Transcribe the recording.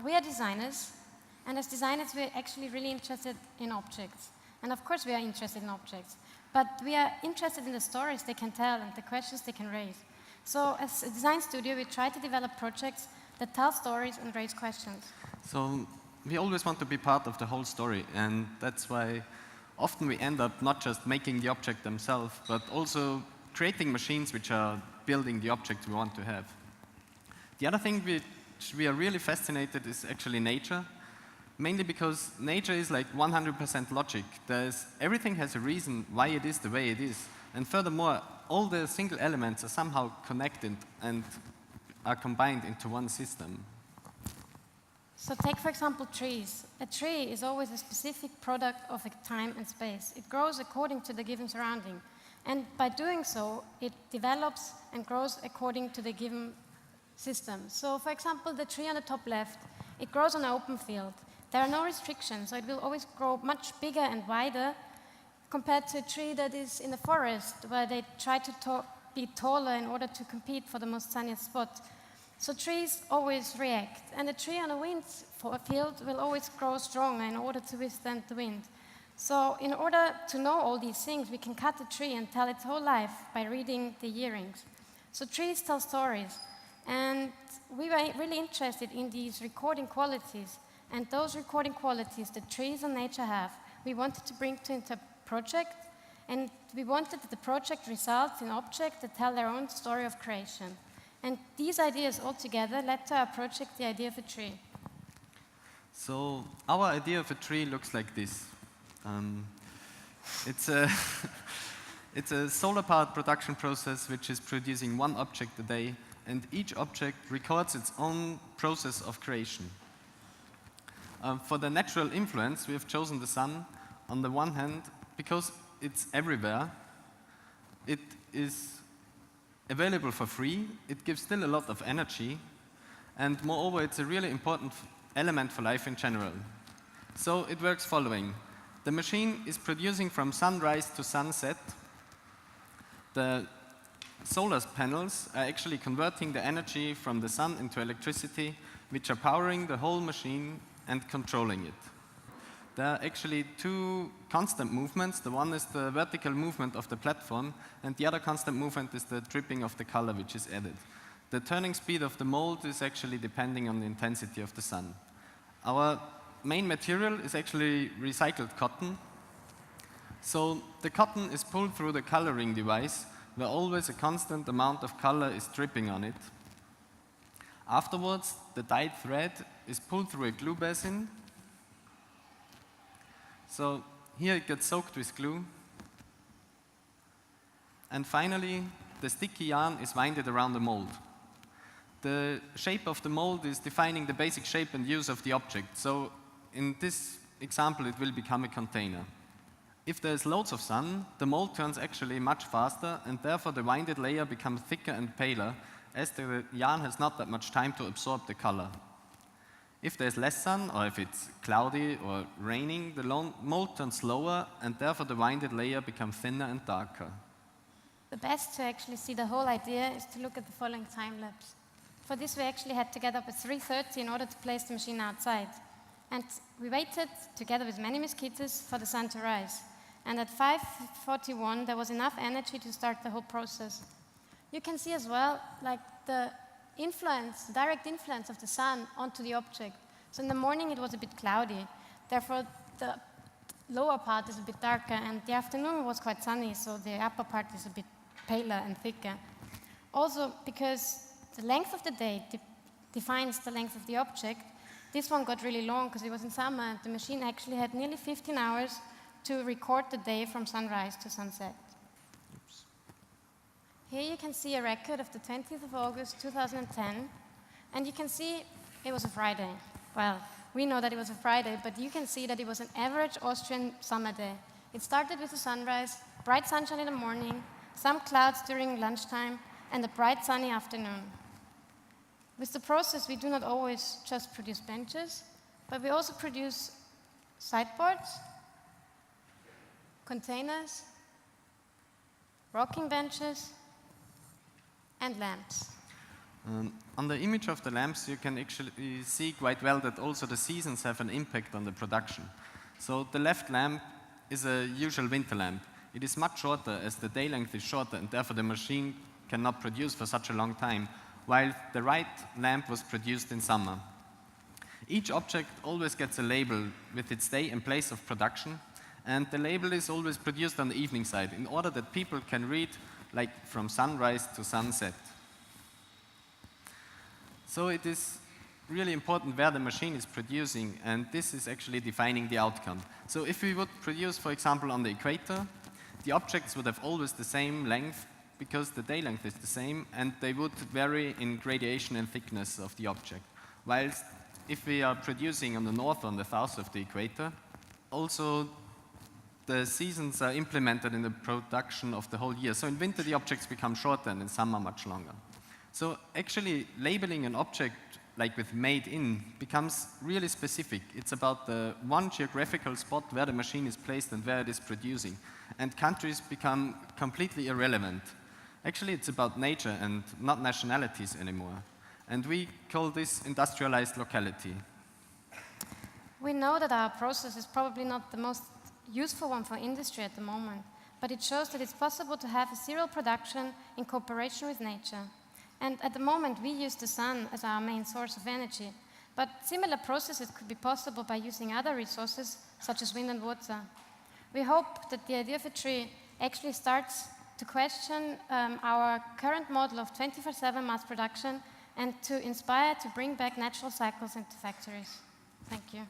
we are designers, and as designers we're actually really interested in objects. And of course we are interested in objects, but we are interested in the stories they can tell and the questions they can raise. So as a design studio, we try to develop projects that tell stories and raise questions. So we always want to be part of the whole story, and that's why often we end up not just making the object themselves, but also creating machines which are building the objects we want to have. The other thing which we are really fascinated is actually nature, mainly because nature is like 100% logic. Everything has a reason why it is the way it is. And furthermore, all the single elements are somehow connected and are combined into one system. So take, for example, trees. A tree is always a specific product of a time and space. It grows according to the given surrounding. And by doing so, it develops and grows according to the given system. So, for example, the tree on the top left, it grows on an open field. There are no restrictions, so it will always grow much bigger and wider compared to a tree that is in the forest, where they try to be taller in order to compete for the most sunniest spot. So trees always react, and a tree on a wind field will always grow stronger in order to withstand the wind. So in order to know all these things, we can cut a tree and tell its whole life by reading the earrings. So trees tell stories, and we were really interested in these recording qualities, and those recording qualities that trees and nature have, we wanted to bring into a project, and we wanted that the project results in objects that tell their own story of creation. And these ideas all together led to our project, the idea of a tree. So our idea of a tree looks like this. It's a solar-powered production process which is producing one object a day, and each object records its own process of creation. For the natural influence, we have chosen the sun on the one hand because it's everywhere. It is available for free, it gives still a lot of energy, and moreover, it's a really important element for life in general. So it works following. The machine is producing from sunrise to sunset. The solar panels are actually converting the energy from the sun into electricity, which are powering the whole machine and controlling it. There are actually two constant movements. The one is the vertical movement of the platform, and the other constant movement is the dripping of the color which is added. The turning speed of the mold is actually depending on the intensity of the sun. Our main material is actually recycled cotton. So the cotton is pulled through the coloring device, where always a constant amount of color is dripping on it. Afterwards, the dyed thread is pulled through a glue basin. So here it gets soaked with glue. And finally, the sticky yarn is winded around the mold. The shape of the mold is defining the basic shape and use of the object. So in this example, it will become a container. If there's loads of sun, the mold turns actually much faster, and therefore the winded layer becomes thicker and paler, as the yarn has not that much time to absorb the color. If there's less sun, or if it's cloudy or raining, the mold turns slower, and therefore the winded layer becomes thinner and darker. The best to actually see the whole idea is to look at the following time lapse. For this, we actually had to get up at 3:30 in order to place the machine outside. And we waited, together with many mosquitoes, for the sun to rise. And at 5:41, there was enough energy to start the whole process. You can see as well, like the direct influence of the sun onto the object. So in the morning it was a bit cloudy, therefore the lower part is a bit darker, and the afternoon was quite sunny, so the upper part is a bit paler and thicker. Also, because the length of the day defines the length of the object, this one got really long because it was in summer, and the machine actually had nearly 15 hours to record the day from sunrise to sunset. Oops. Here you can see a record of the 20th of August 2010, and you can see it was a Friday. Well, we know that it was a Friday, but you can see that it was an average Austrian summer day. It started with a sunrise, bright sunshine in the morning, some clouds during lunchtime, and a bright sunny afternoon. With the process, we do not always just produce benches, but we also produce sideboards, containers, rocking benches, and lamps. On the image of the lamps, you can actually see quite well that also the seasons have an impact on the production. So the left lamp is a usual winter lamp. It is much shorter as the day length is shorter, and therefore the machine cannot produce for such a long time, while the right lamp was produced in summer. Each object always gets a label with its day and place of production, and the label is always produced on the evening side in order that people can read like from sunrise to sunset. So it is really important where the machine is producing, and this is actually defining the outcome. So if we would produce, for example, on the equator, the objects would have always the same length because the day length is the same, and they would vary in gradation and thickness of the object. Whilst if we are producing on the north or on the south of the equator, also the seasons are implemented in the production of the whole year. So in winter the objects become shorter and in summer much longer. So actually labeling an object like with made in becomes really specific. It's about the one geographical spot where the machine is placed and where it is producing. And countries become completely irrelevant. Actually it's about nature and not nationalities anymore. And we call this industrialized locality. We know that our process is probably not the most useful one for industry at the moment, but it shows that it's possible to have a serial production in cooperation with nature. And at the moment, we use the sun as our main source of energy, but similar processes could be possible by using other resources, such as wind and water. We hope that the idea of a tree actually starts to question our current model of 24/7 mass production and to inspire to bring back natural cycles into factories. Thank you.